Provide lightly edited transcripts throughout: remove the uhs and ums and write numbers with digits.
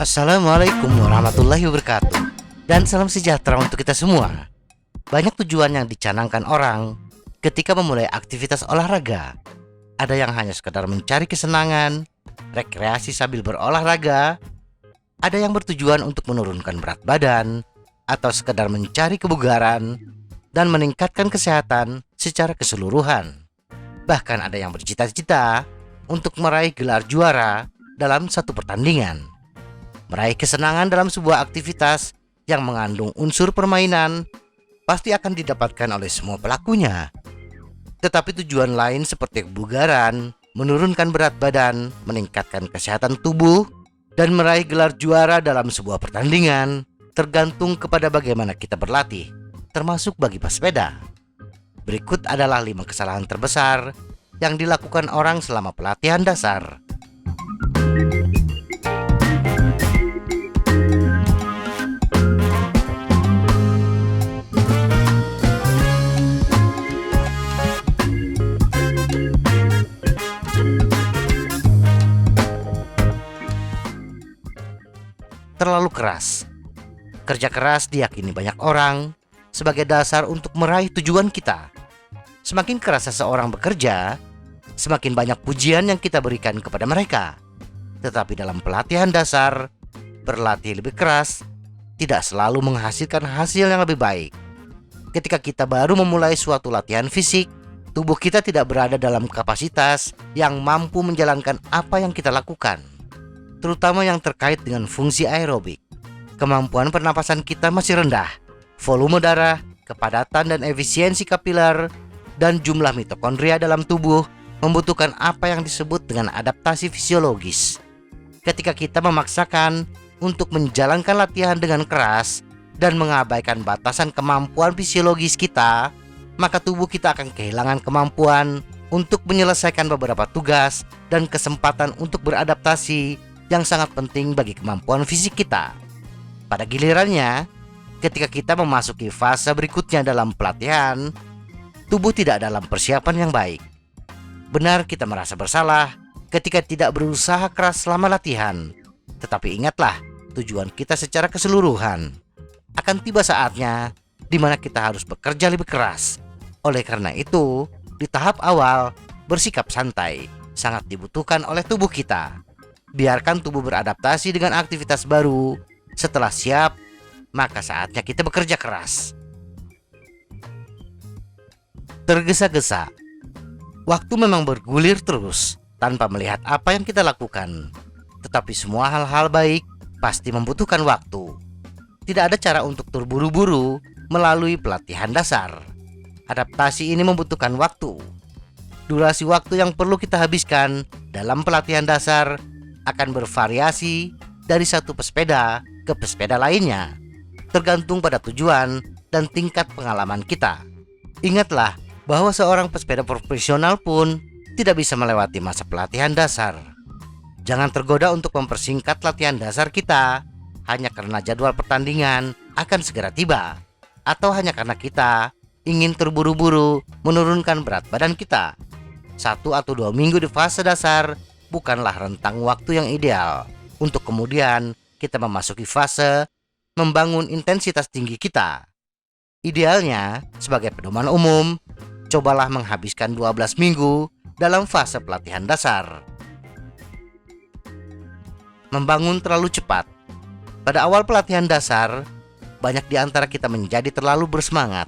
Assalamualaikum warahmatullahi wabarakatuh. Dan salam sejahtera untuk kita semua. Banyak tujuan yang dicanangkan orang ketika memulai aktivitas olahraga. Ada yang hanya sekedar mencari kesenangan, rekreasi sambil berolahraga. Ada yang bertujuan untuk menurunkan berat badan, atau sekedar mencari kebugaran dan meningkatkan kesehatan secara keseluruhan. Bahkan ada yang bercita-cita untuk meraih gelar juara dalam satu pertandingan. Meraih kesenangan dalam sebuah aktivitas yang mengandung unsur permainan pasti akan didapatkan oleh semua pelakunya. Tetapi tujuan lain seperti kebugaran, menurunkan berat badan, meningkatkan kesehatan tubuh, dan meraih gelar juara dalam sebuah pertandingan tergantung kepada bagaimana kita berlatih, termasuk bagi pesepeda. Berikut adalah 5 kesalahan terbesar yang dilakukan orang selama pelatihan dasar. Terlalu keras. Kerja keras diyakini banyak orang sebagai dasar untuk meraih tujuan kita. Semakin keras seseorang bekerja, semakin banyak pujian yang kita berikan kepada mereka. Tetapi dalam pelatihan dasar, berlatih lebih keras tidak selalu menghasilkan hasil yang lebih baik. Ketika kita baru memulai suatu latihan fisik, tubuh kita tidak berada dalam kapasitas yang mampu menjalankan apa yang kita lakukan, terutama yang terkait dengan fungsi aerobik. Kemampuan pernapasan kita masih rendah, volume darah, kepadatan dan efisiensi kapiler, dan jumlah mitokondria dalam tubuh membutuhkan apa yang disebut dengan adaptasi fisiologis. Ketika kita memaksakan untuk menjalankan latihan dengan keras dan mengabaikan batasan kemampuan fisiologis kita, maka tubuh kita akan kehilangan kemampuan untuk menyelesaikan beberapa tugas dan kesempatan untuk beradaptasi yang sangat penting bagi kemampuan fisik kita. Pada gilirannya, ketika kita memasuki fase berikutnya dalam pelatihan, tubuh tidak dalam persiapan yang baik. Benar, kita merasa bersalah ketika tidak berusaha keras selama latihan. Tetapi ingatlah, tujuan kita secara keseluruhan. Akan tiba saatnya di mana kita harus bekerja lebih keras. Oleh karena itu, di tahap awal, bersikap santai sangat dibutuhkan oleh tubuh kita. Biarkan tubuh beradaptasi dengan aktivitas baru. Setelah siap, maka saatnya kita bekerja keras. Tergesa-gesa. Waktu memang bergulir terus tanpa melihat apa yang kita lakukan. Tetapi semua hal-hal baik pasti membutuhkan waktu. Tidak ada cara untuk terburu-buru melalui pelatihan dasar. Adaptasi ini membutuhkan waktu. Durasi waktu yang perlu kita habiskan dalam pelatihan dasar akan bervariasi dari satu pesepeda ke pesepeda lainnya, tergantung pada tujuan dan tingkat pengalaman kita. Ingatlah bahwa seorang pesepeda profesional pun tidak bisa melewati masa pelatihan dasar. Jangan tergoda untuk mempersingkat latihan dasar kita hanya karena jadwal pertandingan akan segera tiba, atau hanya karena kita ingin terburu-buru menurunkan berat badan kita. 1 atau 2 minggu di fase dasar bukanlah rentang waktu yang ideal untuk kemudian kita memasuki fase membangun intensitas tinggi kita. Idealnya, sebagai pedoman umum, cobalah menghabiskan 12 minggu dalam fase pelatihan dasar. Membangun terlalu cepat. Pada awal pelatihan dasar, banyak di antara kita menjadi terlalu bersemangat.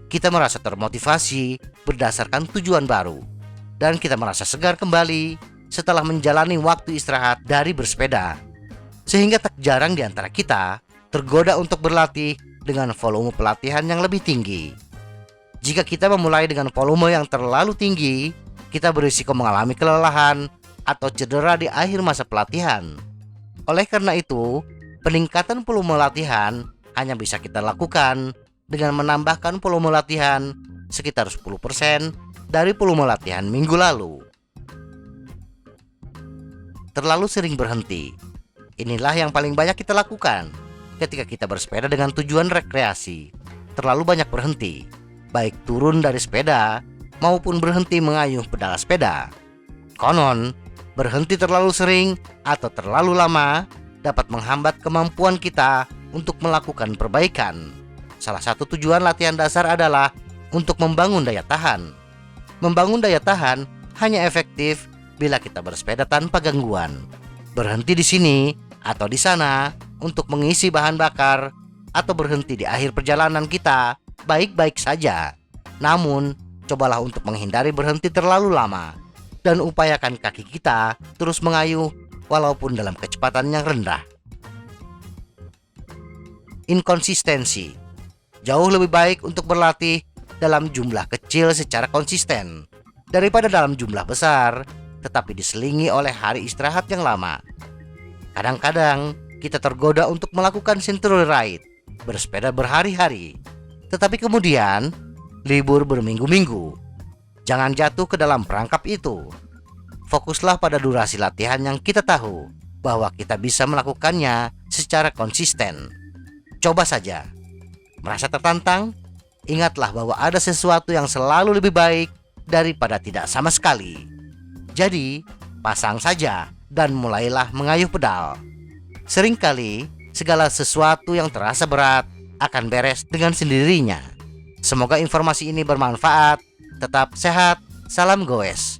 Kita merasa termotivasi berdasarkan tujuan baru, dan kita merasa segar kembali setelah menjalani waktu istirahat dari bersepeda. Sehingga tak jarang di antara kita tergoda untuk berlatih dengan volume pelatihan yang lebih tinggi. Jika kita memulai dengan volume yang terlalu tinggi, kita berisiko mengalami kelelahan atau cedera di akhir masa pelatihan. Oleh karena itu, peningkatan volume latihan hanya bisa kita lakukan dengan menambahkan volume latihan sekitar 10% dari volume latihan minggu lalu. Terlalu sering berhenti. Inilah yang paling banyak kita lakukan ketika kita bersepeda dengan tujuan rekreasi. Terlalu banyak berhenti, baik turun dari sepeda maupun berhenti mengayuh pedal sepeda. Konon, berhenti terlalu sering atau terlalu lama dapat menghambat kemampuan kita untuk melakukan perbaikan. Salah satu tujuan latihan dasar adalah untuk membangun daya tahan. Membangun daya tahan hanya efektif bila kita bersepeda tanpa gangguan. Berhenti di sini atau di sana untuk mengisi bahan bakar atau berhenti di akhir perjalanan kita baik-baik saja. Namun, cobalah untuk menghindari berhenti terlalu lama dan upayakan kaki kita terus mengayuh walaupun dalam kecepatan yang rendah. Inkonsistensi. Jauh lebih baik untuk berlatih dalam jumlah kecil secara konsisten daripada dalam jumlah besar tetapi diselingi oleh hari istirahat yang lama. Kadang-kadang kita tergoda untuk melakukan century ride, bersepeda berhari-hari, tetapi kemudian libur berminggu-minggu. Jangan jatuh ke dalam perangkap itu. Fokuslah pada durasi latihan yang kita tahu bahwa kita bisa melakukannya secara konsisten. Coba saja. Merasa tertantang? Ingatlah bahwa ada sesuatu yang selalu lebih baik daripada tidak sama sekali. Jadi, pasang saja dan mulailah mengayuh pedal. Seringkali, segala sesuatu yang terasa berat akan beres dengan sendirinya. Semoga informasi ini bermanfaat. Tetap sehat. Salam goes.